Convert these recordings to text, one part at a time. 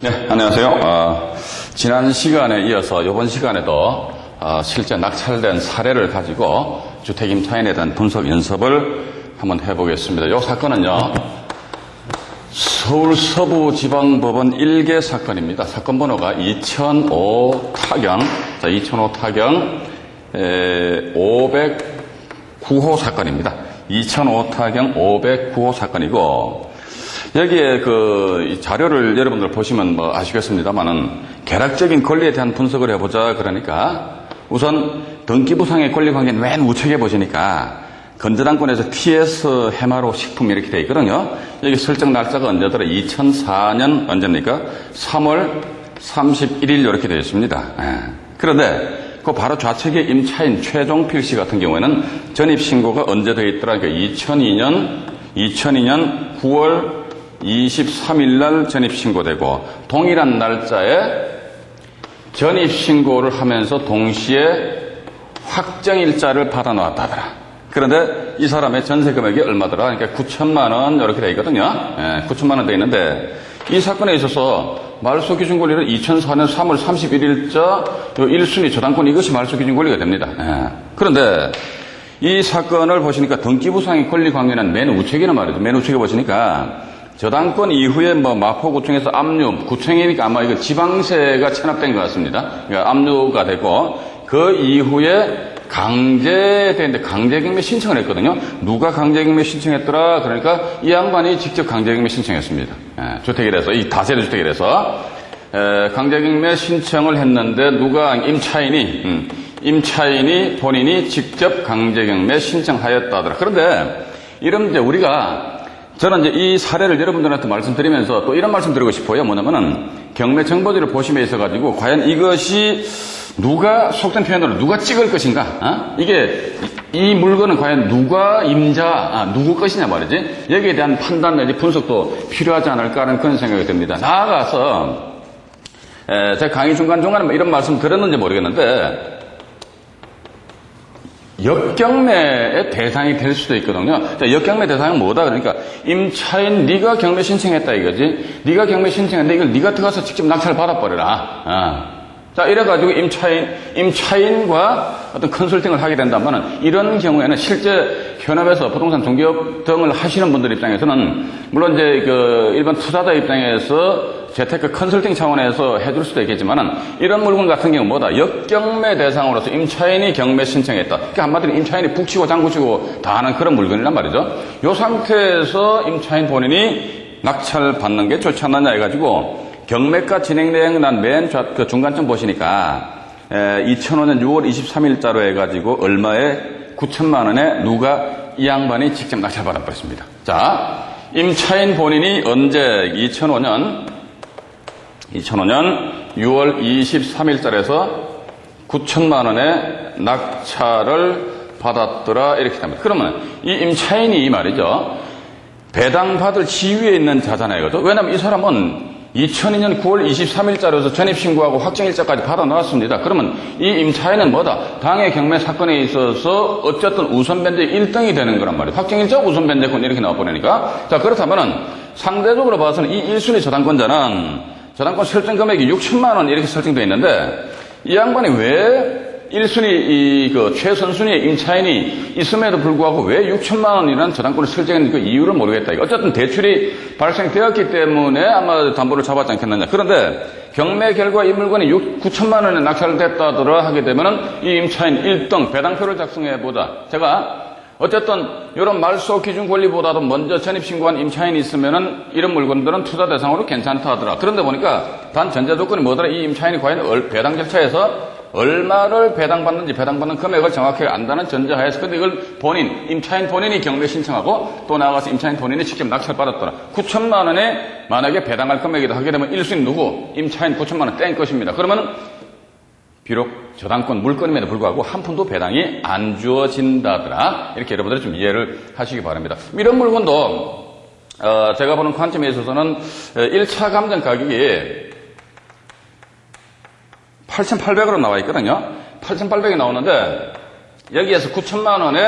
네, 안녕하세요. 지난 시간에 이어서 이번 시간에도 실제 낙찰된 사례를 가지고 주택 임차인에 대한 분석 연습을 한번 해보겠습니다. 이 사건은요, 서울 서부지방법원 1개 사건입니다. 사건 번호가 2005 타경 509호 사건입니다. 2005 타경 509호 사건이고, 여기에 이 자료를 여러분들 보시면 아시겠습니다만은 개락적인 권리에 대한 분석을 해보자 그러니까 우선 등기부상의 권리 관계는 맨 우측에 보시니까 건전항권에서 TS 해마로 식품 이렇게 되어 있거든요. 여기 설정 날짜가 언제더라? 2004년 언제입니까? 3월 31일 이렇게 되어 있습니다. 그런데 그 바로 좌측에 임차인 최종필 씨 같은 경우에는 전입신고가 언제 되어 있더라? 그러니까 2002년 9월 23일 날 전입신고되고 동일한 날짜에 전입신고를 하면서 동시에 확정일자를 받아놓았다더라. 그런데 이 사람의 전세금액이 얼마더라? 그러니까 9천만 원 이렇게 되어 있거든요. 9천만 원 되어 있는데 이 사건에 있어서 말소기준권리는 2004년 3월 31일자 1순위 저당권 이것이 말소기준권리가 됩니다. 그런데 이 사건을 보시니까 등기부상의 권리관계는 맨 우측이란 말이죠. 맨 우측에 보시니까 저당권 이후에 마포구청에서 압류, 구청이니까 아마 이거 지방세가 체납된 것 같습니다. 그러니까 압류가 되고 그 이후에 강제되는데 강제경매 신청을 했거든요. 누가 강제경매 신청했더라? 그러니까 이 양반이 직접 강제경매 신청했습니다. 주택이라서, 이 다세대 주택이라서 강제경매 신청을 했는데 누가 임차인이 본인이 직접 강제경매 신청하였다더라. 그런데 이런 이제 저는 이제 이 사례를 여러분들한테 말씀드리면서 또 이런 말씀 드리고 싶어요. 뭐냐면은 경매 정보지를 보심에 있어가지고 과연 이것이 누가 속된 표현으로 누가 찍을 것인가? 이게 이 물건은 과연 누가 누구 것이냐 말이지. 여기에 대한 판단 내지 분석도 필요하지 않을까 하는 그런 생각이 듭니다. 나아가서 제가 강의 중간중간에 이런 말씀 드렸는지 모르겠는데 역경매의 대상이 될 수도 있거든요. 자, 역경매 대상은 뭐다? 그러니까 임차인 네가 경매 신청했다 이거지. 네가 경매 신청했는데 이걸 네가 들어가서 직접 낙찰 받아버려라. 자, 이래가지고 임차인과 어떤 컨설팅을 하게 된다면은 이런 경우에는 실제 현업에서 부동산 중개업 등을 하시는 분들 입장에서는 물론 이제 일반 투자자 입장에서 재테크 컨설팅 차원에서 해줄 수도 있겠지만은 이런 물건 같은 경우 뭐다? 역경매 대상으로서 임차인이 경매 신청했다. 그러니까 한마디로 임차인이 북치고 장구치고 다 하는 그런 물건이란 말이죠. 이 상태에서 임차인 본인이 낙찰 받는 게 좋지 않느냐 해가지고 경매가 진행 난 맨 중간쯤 보시니까 2005년 6월 23일자로 해가지고 얼마에 9천만 원에 누가 이 양반이 직접 낙찰 받아버렸습니다. 자, 임차인 본인이 언제 2005년 6월 23일자에서 9천만 원의 낙찰을 받았더라 이렇게 됩니다. 그러면 이 임차인이 말이죠. 배당받을 지위에 있는 자잖아요. 그죠? 왜냐하면 이 사람은 2002년 9월 23일자로서 전입신고하고 확정일자까지 받아놨습니다. 그러면 이 임차인은 뭐다? 당해 경매 사건에 있어서 어쨌든 우선변제 1등이 되는 거란 말이에요. 확정일자 우선변제권 이렇게 나와버리니까. 자, 그렇다면은 상대적으로 봐서는 이 1순위 저당권자는 저당권 설정 금액이 6천만 원 이렇게 설정되어 있는데 이 양반이 왜 1순위 최선순위의 임차인이 있음에도 불구하고 왜 6천만 원이라는 저당권을 설정했는지 그 이유를 모르겠다. 어쨌든 대출이 발생되었기 때문에 아마 담보를 잡았지 않겠느냐. 그런데 경매 결과 이 물건이 9천만 원에 낙찰됐다더라 하게 되면은 이 임차인 1등 배당표를 작성해보자. 제가 어쨌든 이런 말소 기준 권리보다도 먼저 전입신고한 임차인이 있으면은 이런 물건들은 투자 대상으로 괜찮다 하더라. 그런데 보니까 단 전제 조건이 뭐더라? 이 임차인이 과연 배당 절차에서 얼마를 배당받는지 배당받는 금액을 정확하게 안다는 전제하에서 근데 이걸 임차인 본인이 경매 신청하고 또 나아가서 임차인 본인이 직접 낙찰받았더라. 9천만 원에 만약에 배당할 금액이다 하게 되면 1순위 누구? 임차인 9천만 원 땡 것입니다. 그러면은 비록 저당권 물건임에도 불구하고 한 푼도 배당이 안 주어진다더라. 이렇게 여러분들이 좀 이해를 하시기 바랍니다. 이런 물건도 제가 보는 관점에 있어서는 1차 감정 가격이 8,800으로 나와 있거든요. 8,800이 나오는데 여기에서 9천만 원에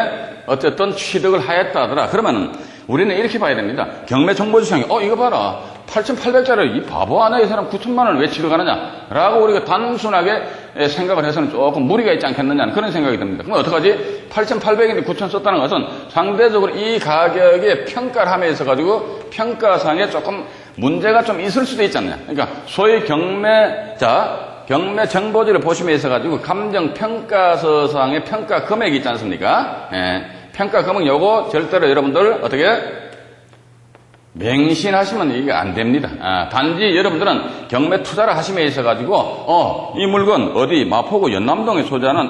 어쨌든 취득을 하였다더라. 그러면 우리는 이렇게 봐야 됩니다. 경매 정보지상에 이거 봐라. 8,800짜리 이 바보 하나 이 사람 9천만 원을 왜 치러가느냐 라고 우리가 단순하게 생각을 해서는 조금 무리가 있지 않겠느냐 그런 생각이 듭니다. 그럼 어떡하지? 8,800인데 9천 썼다는 것은 상대적으로 이 가격에 평가를 함에 있어 가지고 평가상에 조금 문제가 좀 있을 수도 있지 않느냐. 그러니까 소위 경매 정보지를 보시면 있어 가지고 감정평가서상의 평가 금액이 있지 않습니까? 평가 금액 요거 절대로 여러분들 어떻게 맹신하시면 이게 안 됩니다. 단지 여러분들은 경매 투자를 하심에 있어 가지고 이 물건 어디 마포구 연남동에 소재하는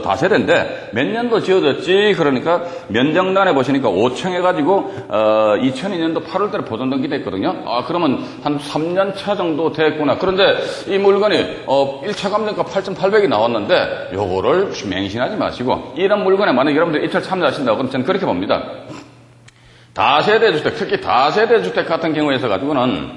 다세대인데 몇 년도 지어졌지 그러니까 면적란에 보시니까 5층 해가지고 2002년도 8월달에 보존 등기돼 있거든요. 그러면 한 3년 차 정도 됐구나. 그런데 이 물건이 1차 감정가 8,800이 나왔는데 요거를 맹신하지 마시고 이런 물건에 만약 여러분들 입찰 참여하신다고 그럼 저는 그렇게 봅니다. 다세대 주택, 특히 다세대 주택 같은 경우에서 가지고는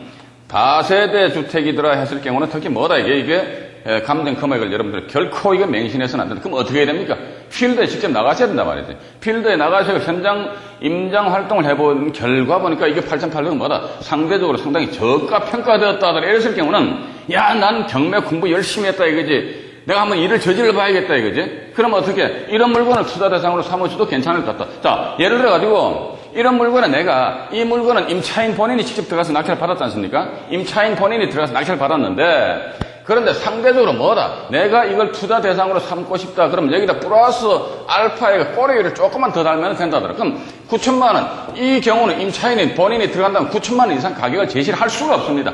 다세대 주택이더라 했을 경우는 특히 뭐다 이게 감정 금액을 여러분들 결코 이거 맹신해서는 안 된다. 그럼 어떻게 해야 됩니까? 필드에 직접 나가셔야 된단 말이지. 필드에 나가셔서 현장 임장 활동을 해본 결과 보니까 이게 8,800은 뭐다? 상대적으로 상당히 저가 평가되었다더라 이랬을 경우는 야, 난 경매 공부 열심히 했다 이거지. 내가 한번 일을 저질러 봐야겠다 이거지. 그럼 어떻게 이런 물건을 투자 대상으로 삼으셔도 괜찮을 것 같다. 자, 예를 들어 가지고 이런 물건에 이 물건은 임차인 본인이 직접 들어가서 낙찰을 받았지 않습니까? 임차인 본인이 들어가서 낙찰을 받았는데 그런데 상대적으로 뭐다? 내가 이걸 투자 대상으로 삼고 싶다. 그럼 여기다 플러스 알파에 꼬리를 조금만 더 달면 된다더라. 그럼 9천만 원. 이 경우는 임차인이 본인이 들어간다면 9천만 원 이상 가격을 제시를 할 수가 없습니다.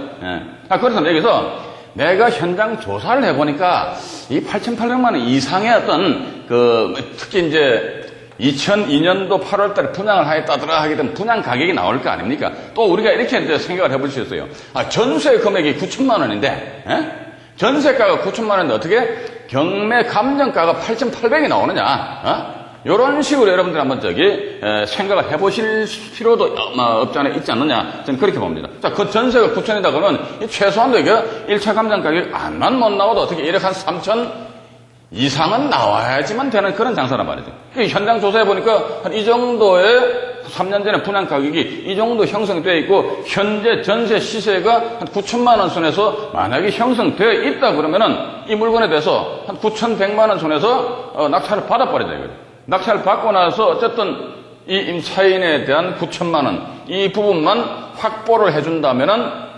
그래서 여기서 내가 현장 조사를 해보니까 이 8,800만 원 이상의 어떤 특히 이제 2002년도 8월 달에 분양을 하겠다더라 하게 되면 분양 가격이 나올 거 아닙니까? 또 우리가 이렇게 이제 생각을 해볼 수 있어요. 전세 금액이 9천만 원인데, 전세가가 9천만 원인데 어떻게 경매 감정가가 8,800이 나오느냐? 이런 식으로 여러분들 한번 생각을 해보실 필요도 없지 않아 있지 않느냐? 저는 그렇게 봅니다. 자, 그 전세가 9천이다 그러면 최소한도 이게 1차 감정 가격이 안만 못 나와도 어떻게 1억 한 3천 이상은 나와야지만 되는 그런 장사란 말이죠. 현장 조사해 보니까 한 이 정도의 3년 전에 분양 가격이 이 정도 형성되어 있고 현재 전세 시세가 한 9천만 원 선에서 만약에 형성되어 있다 그러면은 이 물건에 대해서 한 9,100만 원 선에서 낙찰을 받아버리자 이거죠. 낙찰을 받고 나서 어쨌든 이 임차인에 대한 9천만 원 이 부분만 확보를 해준다면은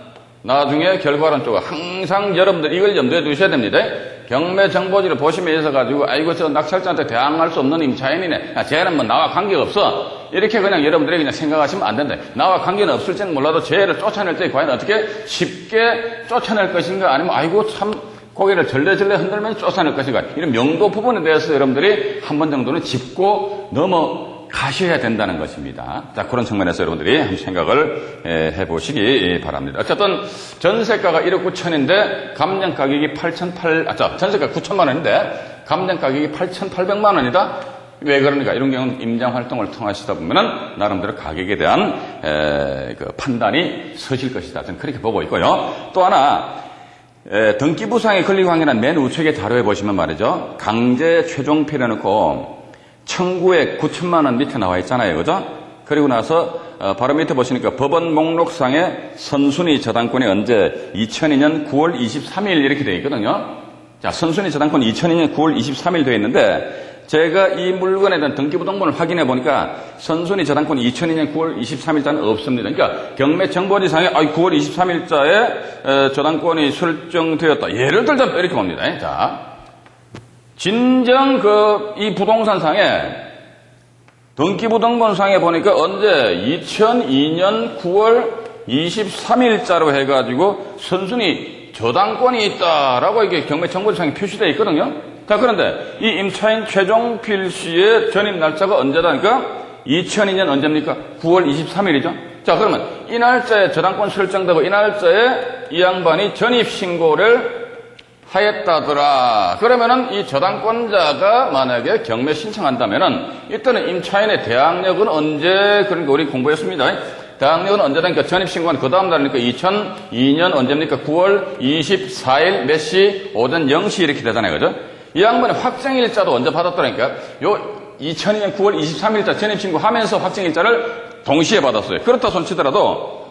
나중에 결과론적으로 항상 여러분들 이걸 염두에 두셔야 됩니다. 경매 정보지를 보시면 있어 가지고 아이고 저 낙찰자한테 대항할 수 없는 임차인이네. 쟤는 뭐 나와 관계가 없어. 이렇게 그냥 여러분들이 그냥 생각하시면 안 된다. 나와 관계는 없을지는 몰라도 쟤를 쫓아낼 때 과연 어떻게 쉽게 쫓아낼 것인가 아니면 아이고 참 고개를 절레절레 흔들면서 쫓아낼 것인가 이런 명도 부분에 대해서 여러분들이 한 번 정도는 짚고 넘어가셔야 된다는 것입니다. 자, 그런 측면에서 여러분들이 한번 생각을 해보시기 바랍니다. 어쨌든 전세가가 1억 9천인데 감정 가격이 전세가 9천만 원인데 감정 가격이 8,800만 원이다. 왜 그러니까 이런 경우는 임장 활동을 통하시다 보면은 나름대로 가격에 대한 판단이 서실 것이다. 저는 그렇게 보고 있고요. 또 하나 등기부상의 권리관계란 맨 우측에 자료에 보시면 말이죠. 강제 최종필 해놓고 청구액 9천만 원 밑에 나와 있잖아요. 그죠? 그리고 나서 바로 밑에 보시니까 법원 목록상에 선순위 저당권이 언제 2002년 9월 23일 이렇게 되어 있거든요. 자, 선순위 저당권이 2002년 9월 23일 되어 있는데 제가 이 물건에 대한 등기부등본을 확인해 보니까 선순위 저당권이 2002년 9월 23일자는 없습니다. 그러니까 경매 정보지상에 9월 23일자에 저당권이 설정되었다. 예를 들자면 이렇게 봅니다. 자, 진정 이 부동산상에 등기부등본상에 보니까 언제 2002년 9월 23일자로 해가지고 선순위 저당권이 있다라고 이게 경매 정보지상에 표시되어 있거든요. 자, 그런데 이 임차인 최종필 씨의 전입 날짜가 언제다니까? 2002년 언제입니까? 9월 23일이죠. 자, 그러면 이 날짜에 저당권 설정되고 이 날짜에 이 양반이 전입 신고를 하였다더라. 그러면은 이 저당권자가 만약에 경매 신청한다면은 이때는 임차인의 대항력은 언제, 그러니까 우리 공부했습니다. 대항력은 언제다니까 전입신고한 그 다음 날이니까 2002년 언제입니까? 9월 24일 몇 시? 오전 0시 이렇게 되잖아요. 그죠? 이 양반의 확정일자도 언제 받았더라니까? 요 2002년 9월 23일자 전입신고 하면서 확정일자를 동시에 받았어요. 그렇다 손치더라도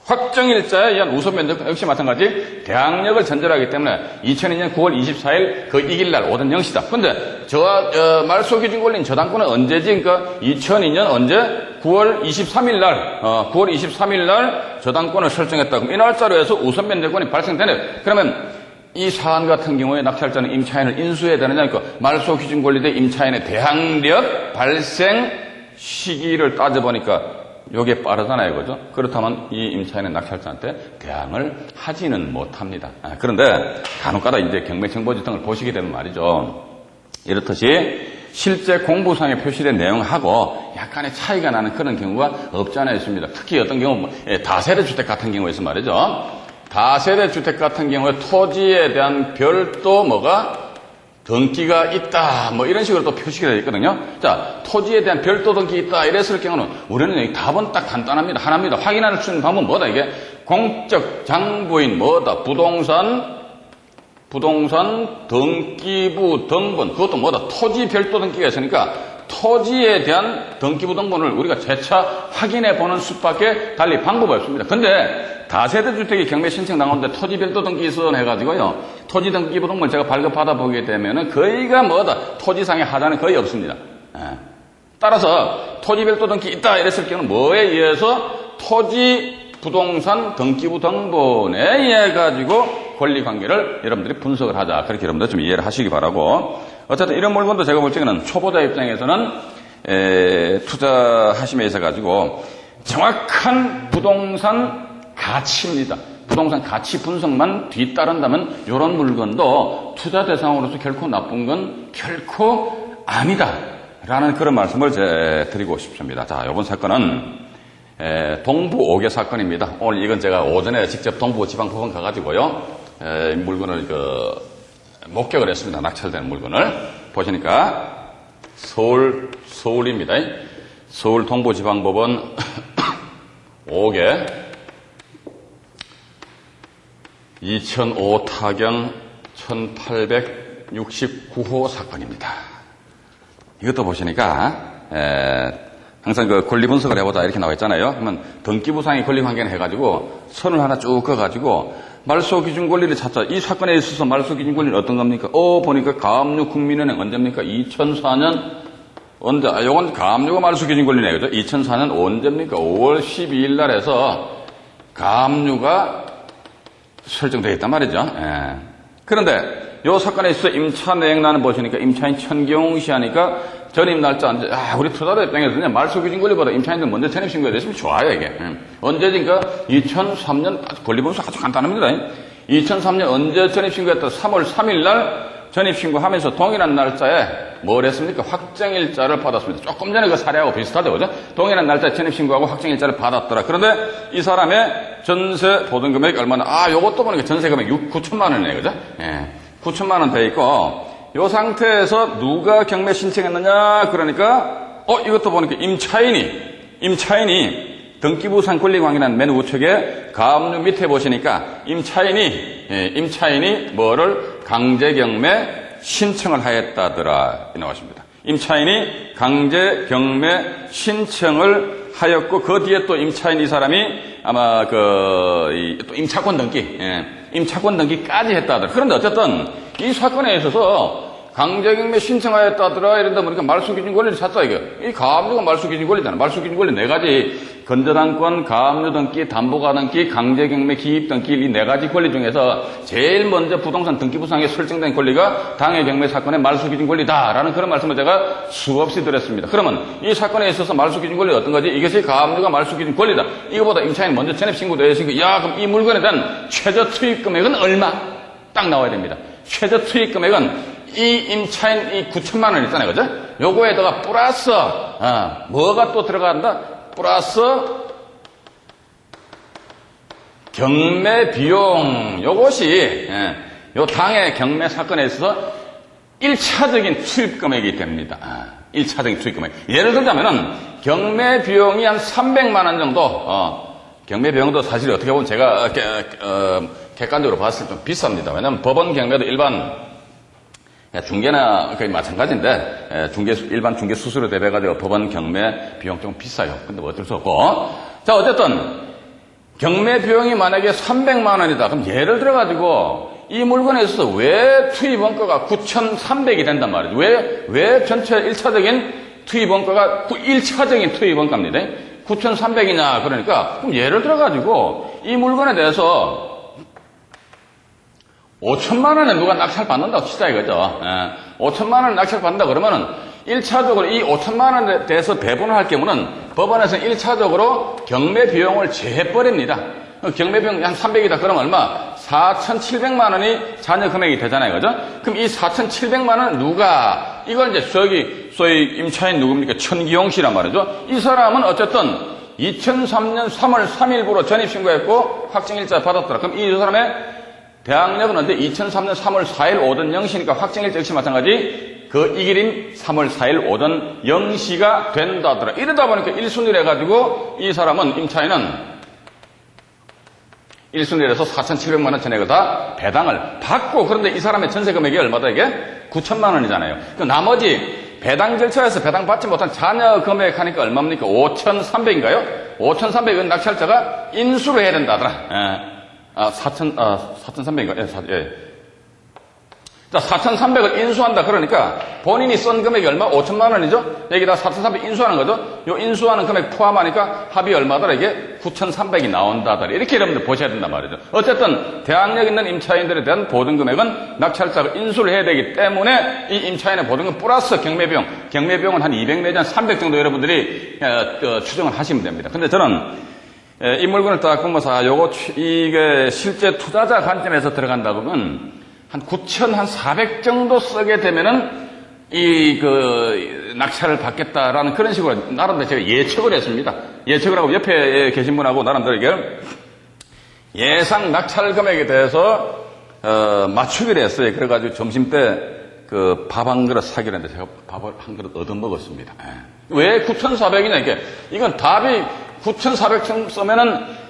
확정일자에 의한 우선 면접 역시 마찬가지 대항력을 전제하기 때문에 2002년 9월 24일 그 이길 날 오전 0시다. 근데 저와 말소기준 권리인 저당권은 언제지? 그러니까 2002년 언제? 9월 23일 날 9월 23일 날 저당권을 설정했다. 그럼 이 날짜로 해서 우선 면접권이 발생되네. 그러면 이 사안 같은 경우에 낙찰자는 임차인을 인수해야 되느냐? 그러니까 말소기준 권리 대 임차인의 대항력 발생 시기를 따져보니까 요게 빠르잖아요. 그죠? 그렇다면 이 임차인은 낙찰자한테 대항을 하지는 못합니다. 그런데 간혹가다 이제 경매정보지 등을 보시게 되면 말이죠. 이렇듯이 실제 공부상에 표시된 내용하고 약간의 차이가 나는 그런 경우가 없지 않아 있습니다. 특히 어떤 경우 다세대 주택 같은 경우에서 말이죠. 다세대 주택 같은 경우에 토지에 대한 별도 등기가 있다. 이런 식으로 또 표시가 되어 있거든요. 자, 토지에 대한 별도 등기 있다. 이랬을 경우는 우리는 답은 딱 간단합니다. 하나입니다. 확인할 수 있는 방법은 뭐다? 이게 공적 장부인 부동산 등기부 등본. 그것도 토지 별도 등기가 있으니까 토지에 대한 등기부 등본을 우리가 재차 확인해 보는 수밖에 달리 방법이 없습니다. 근데 다세대 주택이 경매 신청 나오는데 토지 별도 등기 있어 해가지고요. 토지 등기부 등본을 제가 발급받아 보게 되면은 거의가 토지상의 하자는 거의 없습니다. 따라서 토지 별도 등기 있다 이랬을 경우는 뭐에 의해서 토지 부동산 등기부 등본에 의해 가지고 권리 관계를 여러분들이 분석을 하자. 그렇게 여러분들 좀 이해를 하시기 바라고. 어쨌든 이런 물건도 제가 볼 적에는 초보자 입장에서는 투자하심에 있어 가지고 정확한 부동산 가치입니다. 부동산 가치 분석만 뒤따른다면 이런 물건도 투자 대상으로서 결코 나쁜 건 결코 아니다. 라는 그런 말씀을 드리고 싶습니다. 자, 이번 사건은 동부 5개 사건입니다. 오늘 이건 제가 오전에 직접 동부지방법원 가가지고요. 물건을 목격을 했습니다. 낙찰된 물건을. 보시니까 서울입니다. 서울 동부지방법원 5개 2005 타경 1869호 사건입니다. 이것도 보시니까 항상 권리 분석을 해보자 이렇게 나와 있잖아요. 그러면 등기부상의 권리 관계는 해가지고 선을 하나 쭉 그어가지고 말소기준 권리를 찾자. 이 사건에 있어서 말소기준 권리는 어떤 겁니까? 보니까 가압류국민은행 언제입니까? 2004년 언제? 요건 가압류가 말소기준 권리네요. 그죠? 2004년 언제입니까? 5월 12일 날 해서 가압류가 설정되어 있단 말이죠. 그런데 이 사건에 있어서 임차 내역란을 보시니까 임차인 천경웅 씨 하니까 전입 날짜 언제? 우리 투자자 입장에서는 말소기준 권리보다 임차인들 먼저 전입신고해 됐으면 좋아요, 이게. 언제니까 2003년 권리 분석 아주 간단합니다. 2003년 언제 전입신고했다? 3월 3일 날 전입신고하면서 동일한 날짜에 뭘 했습니까? 확정일자를 받았습니다. 조금 전에 그 사례하고 비슷하죠, 그죠? 동일한 날짜에 전입신고하고 확정일자를 받았더라. 그런데 이 사람의 전세 보증 금액이 얼마나? 요것도 보니까 전세 금액 9천만 원이네요, 그죠? 9천만 원 돼 있고, 요 상태에서 누가 경매 신청했느냐? 그러니까, 이것도 보니까 임차인이 등기부상 권리관계는 맨 우측에 가압류 밑에 보시니까 임차인이 뭐를 강제경매 신청을 하였다더라. 이 나왔습니다. 임차인이 강제경매 신청을 하였고 그 뒤에 또 임차인 이 사람이 아마 또 임차권 등기까지 했다더라. 그런데 어쨌든 이 사건에 있어서 강제경매 신청하였다더라 이런다 보니까 말소기준 권리를 찾자 이게. 이 가압류가 말소기준 권리잖아. 말소기준 권리 4가지 건전한권, 가압류 등기, 담보가 등기, 강제경매 기입 등기 이 4가지 권리 중에서 제일 먼저 부동산 등기부상에 설정된 권리가 당해경매 사건의 말소기준 권리다라는 그런 말씀을 제가 수없이 드렸습니다. 그러면 이 사건에 있어서 말소기준 권리가 어떤 거지? 이것이 가압류가 말소기준 권리다. 이거보다 임차인 먼저 전입신고되어 있으니까 그럼 이 물건에 대한 최저 투입 금액은 얼마? 딱 나와야 됩니다. 최저 투입 금액은 이 임차인 이 9천만 원 있잖아요. 그죠? 요거에다가 플러스, 뭐가 또 들어간다? 플러스 경매 비용. 요것이, 요 당의 경매 사건에 있어서 1차적인 투입 금액이 됩니다. 1차적인 투입 금액. 예를 들자면은 경매 비용이 한 300만 원 정도, 경매 비용도 사실 어떻게 보면 제가, 객관적으로 봤을 때 좀 비쌉니다. 왜냐면 법원 경매도 일반 중개나 거의 마찬가지인데 일반 중개 수수료 대비해가지고 법원 경매 비용 좀 비싸요. 근데 뭐 어쩔 수 없고. 자, 어쨌든 경매 비용이 만약에 300만 원이다. 그럼 예를 들어가지고 이 물건에 있어서 왜 투입 원가가 9,300이 된단 말이죠. 왜 전체 1차적인 투입 원가가 1차적인 투입 원가입니다. 9,300이냐. 그러니까 그럼 예를 들어가지고 이 물건에 대해서 5천만 원에 누가 낙찰 받는다고 치자 이거죠. 5천만 원 낙찰 받는다 그러면은 1차적으로 이 5천만 원에 대해서 배분을 할 경우는 법원에서는 1차적으로 경매 비용을 제해버립니다. 경매 비용 한 300이다 그러면 얼마? 4,700만 원이 잔여 금액이 되잖아요. 그죠? 그럼 이 4,700만 원 누가 이걸 이제 소위 임차인 누굽니까? 천기용 씨란 말이죠. 이 사람은 어쨌든 2003년 3월 3일부로 전입신고했고 확정일자 받았더라. 그럼 이 사람의 대항력은 언제? 2003년 3월 4일 오전 0시니까 확정일자 역시 마찬가지 그 이 길인 3월 4일 오전 0시가 된다더라. 이러다 보니까 1순위를 해가지고 이 사람은 임차인은 1순위를 해서 4,700만 원 전액을 다 배당을 받고 그런데 이 사람의 전세 금액이 얼마다 이게? 9천만 원이잖아요. 그 나머지 배당 절차에서 배당 받지 못한 잔여 금액 하니까 얼마입니까? 5,300인가요? 5,300은 낙찰자가 인수를 해야 된다더라. 4,300인가? 예. 자, 4,300을 인수한다. 그러니까 본인이 쓴 금액이 얼마? 5천만 원이죠? 여기다 4,300 인수하는 거죠? 요 인수하는 금액 포함하니까 합이 얼마더라? 이게 9,300이 나온다더라. 이렇게 여러분들 보셔야 된단 말이죠. 어쨌든 대항력 있는 임차인들에 대한 보증금액은 낙찰자가 인수를 해야 되기 때문에 이 임차인의 보증금 플러스 경매비용. 경매비용은 한 200 내지 한 300 정도 여러분들이 추정을 하시면 됩니다. 근데 저는 이 물건을 딱 보면서 이게 실제 투자자 관점에서 들어간다 보면 한 9,400 정도 쓰게 되면은 낙찰을 받겠다라는 그런 식으로 나름대로 제가 예측을 했습니다. 예측을 하고 옆에 계신 분하고 나름대로 이게 예상 낙찰 금액에 대해서 맞추기로 했어요. 그래가지고 점심 때 밥 한 그릇 사기로 했는데 제가 밥을 한 그릇 얻어먹었습니다. 왜 9,400이냐 이게 이건 답이 9,400 정도 쓰면은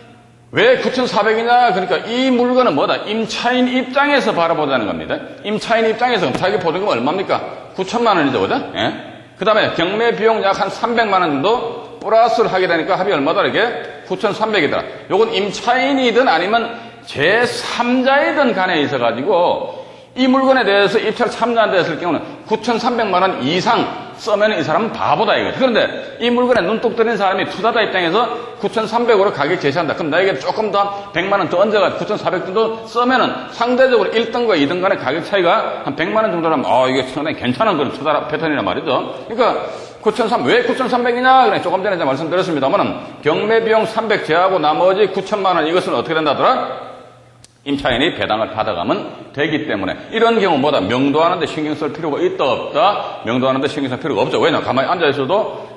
왜 9,400이냐? 그러니까 이 물건은 뭐다? 임차인 입장에서 바라보자는 겁니다. 임차인 입장에서 자기 보증금 얼마입니까? 9천만 원이죠, 그죠? 예? 그 다음에 경매 비용 약 한 300만 원 정도 플러스를 하게 되니까 합이 얼마다? 이게 9,300이더라. 요건 임차인이든 아니면 제3자이든 간에 있어가지고 이 물건에 대해서 입찰 참여한다 했을 경우는 9,300만 원 이상 쓰면 이 사람은 바보다 이거죠. 그런데 이 물건에 눈독 들인 사람이 투자자 입장에서 9,300으로 가격 제시한다. 그럼 나에게 조금 더 100만 원 더 얹어가 9,400 정도 쓰면은 상대적으로 1등과 2등 간의 가격 차이가 한 100만 원 정도라면 이게 상당히 괜찮은 그런 투자 패턴이란 말이죠. 그러니까 9,300, 왜 9,300이냐? 그냥 조금 전에 말씀드렸습니다만은 경매 비용 300 제하고 나머지 9천만 원 이것은 어떻게 된다더라? 임차인이 배당을 받아가면 되기 때문에 이런 경우 뭐다? 명도하는데 신경 쓸 필요가 있다 없다? 명도하는데 신경 쓸 필요가 없죠. 왜냐? 가만히 앉아있어도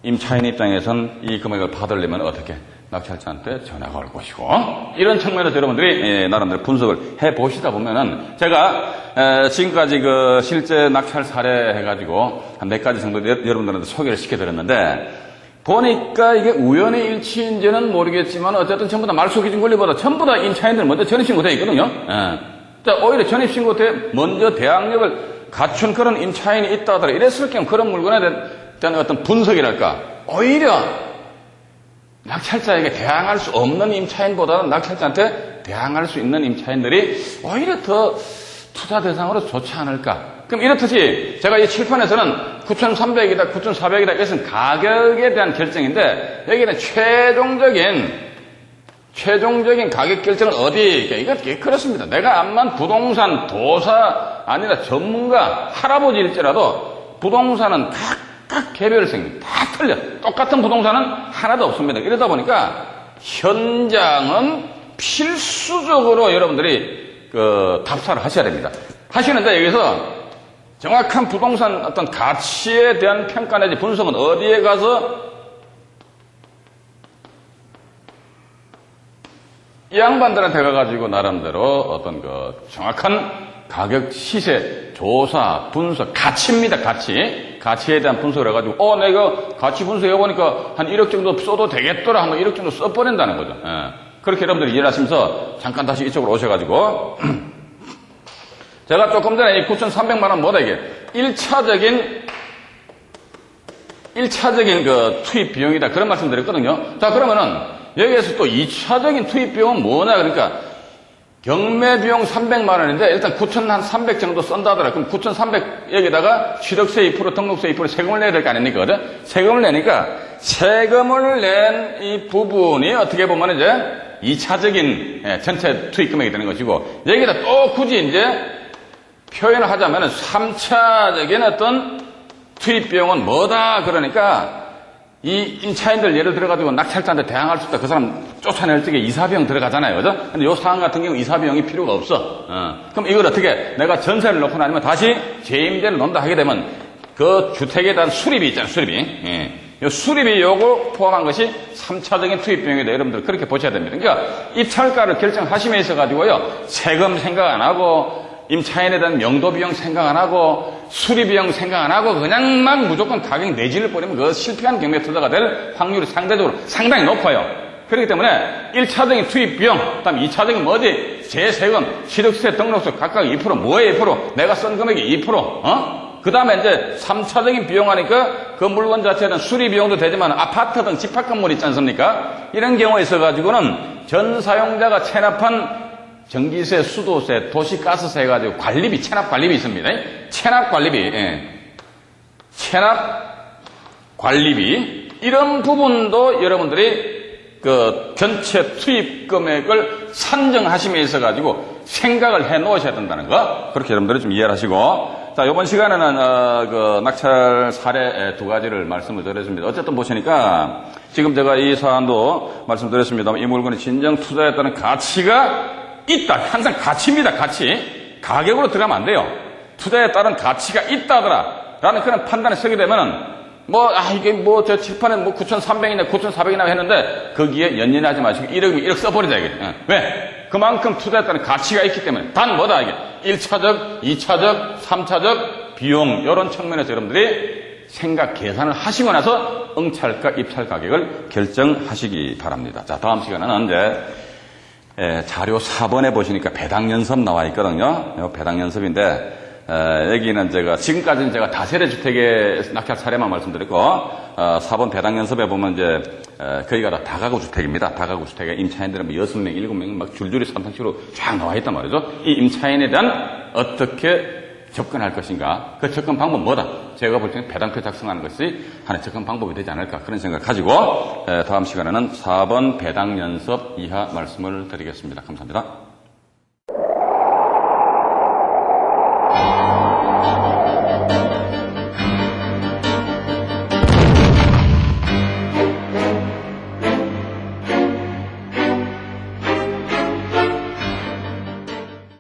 임차인 입장에선 이 금액을 받으려면 어떻게? 낙찰자한테 전화가 올 것이고 이런 측면에서 여러분들이 나름대로 분석을 해보시다 보면은 제가 지금까지 실제 낙찰 사례 해가지고 한 몇 가지 정도 여러분들한테 소개를 시켜드렸는데 보니까 이게 우연의 일치인지는 모르겠지만 어쨌든 전부 다 말소기준 권리보다 전부 다 임차인들 먼저 전입신고되어 있거든요. 자, 오히려 전입신고 때 먼저 대항력을 갖춘 그런 임차인이 있다 하더라. 이랬을 경우 그런 물건에 대한 어떤 분석이랄까 오히려 낙찰자에게 대항할 수 없는 임차인보다는 낙찰자한테 대항할 수 있는 임차인들이 오히려 더 투자 대상으로 좋지 않을까. 그럼 이렇듯이 제가 이 칠판에서는 9,300이다, 9,400이다 이것은 가격에 대한 결정인데 여기는 최종적인 가격 결정은 어디? 이거 그렇습니다. 내가 암만 부동산 도사 아니라 전문가 할아버지일지라도 부동산은 각각 개별성 다 틀려. 똑같은 부동산은 하나도 없습니다. 이러다 보니까 현장은 필수적으로 여러분들이 답사를 하셔야 됩니다. 하시는데 여기서 정확한 부동산 어떤 가치에 대한 평가 내지 분석은 어디에 가서 이 양반들한테 가가지고 나름대로 어떤 정확한 가격, 시세, 조사, 분석, 가치입니다, 가치. 가치에 대한 분석을 해가지고, 내가 가치 분석해보니까 한 1억 정도 써도 되겠더라 하면 1억 정도 써버린다는 거죠. 그렇게 여러분들이 이해하시면서 잠깐 다시 이쪽으로 오셔가지고, 제가 조금 전에 이 9,300만 원 뭐다 이게 1차적인 투입 비용이다 그런 말씀 드렸거든요. 자 그러면은 여기에서 또 2차적인 투입 비용은 뭐냐? 그러니까 경매 비용 300만 원인데 일단 9,300 정도 썬다더라. 그럼 9,300 여기다가 취득세 2%, 등록세 2% 세금을 내야 될 거 아닙니까? 그죠? 세금을 내니까 세금을 낸 이 부분이 어떻게 보면 이제 2차적인 전체 투입 금액이 되는 것이고, 여기다 또 굳이 이제 표현을 하자면 3차적인 어떤 투입 비용은 뭐다? 그러니까 이 임차인들 예를 들어가지고 낙찰자한테 대항할 수 있다. 그 사람 쫓아낼 적에 이사비용 들어가잖아요. 그죠? 근데 요 상황 같은 경우 이사비용이 필요가 없어. 그럼 이걸 어떻게 내가 전세를 놓고 나면 다시 재임대를 놓는다 하게 되면 그 주택에 대한 수리비 있잖아요. 수리비. 요 수리비 요거 포함한 것이 3차적인 투입 비용이다. 여러분들 그렇게 보셔야 됩니다. 그러니까 입찰가를 결정하심에 있어 가지고요. 세금 생각 안 하고 임차인에 대한 명도 비용 생각 안 하고 수리 비용 생각 안 하고 그냥만 무조건 가격 내지를 버리면 그 실패한 경매 투자가 될 확률이 상대적으로 상당히 높아요. 그렇기 때문에 1차적인 투입 비용, 그다음 2차적인 뭐지? 재세금, 취득세, 등록세 각각 2%, 뭐에 2%? 내가 쓴 금액이 2%, 그 다음에 이제 3차적인 비용 하니까 그 물건 자체는 수리 비용도 되지만 아파트 등 집합 건물 있지 않습니까? 이런 경우에 있어가지고는 전 사용자가 체납한 전기세, 수도세, 도시가스세 해가지고 관리비, 체납 관리비 있습니다. 체납 관리비, 체납 관리비 이런 부분도 여러분들이 그 전체 투입 금액을 산정하심에 있어 가지고 생각을 해 놓으셔야 된다는 거, 그렇게 여러분들이 좀 이해를 하시고. 자, 이번 시간에는 그 낙찰 사례 두 가지를 말씀을 드렸습니다. 어쨌든 보시니까 지금 제가 이 사안도 말씀드렸습니다만 이 물건이 진정 투자에 따른 가치가 있다. 항상 가치입니다. 가치. 가격으로 들어가면 안 돼요. 투자에 따른 가치가 있다더라 라는 그런 판단을 쓰게 되면은 이게 저 칠판에 9,300이나 9,400이나 했는데 거기에 연연하지 마시고 1억이면 1억 써버리자 이게. 왜? 그만큼 투자에 따른 가치가 있기 때문에. 단 뭐다 이게. 1차적, 2차적, 3차적 비용 이런 측면에서 여러분들이 생각 계산을 하시고 나서 응찰가, 입찰 가격을 결정하시기 바랍니다. 자, 다음 시간에는 이제 자료 4번에 보시니까 배당연습 나와 있거든요. 배당연습인데 여기는 지금까지는 제가 다세대 주택의 낙찰 사례만 말씀드렸고, 4번 배당연습에 보면 이제, 거기가 다 다가구 주택입니다. 다가구 주택에 임차인들은 6명, 7명 막 줄줄이 삼상식으로 쫙 나와 있단 말이죠. 이 임차인에 대한 어떻게 접근할 것인가. 그 접근 방법 뭐다? 제가 볼 때는 배당표 작성하는 것이 하나의 접근 방법이 되지 않을까. 그런 생각 가지고, 다음 시간에는 4번 배당연습 이하 말씀을 드리겠습니다. 감사합니다.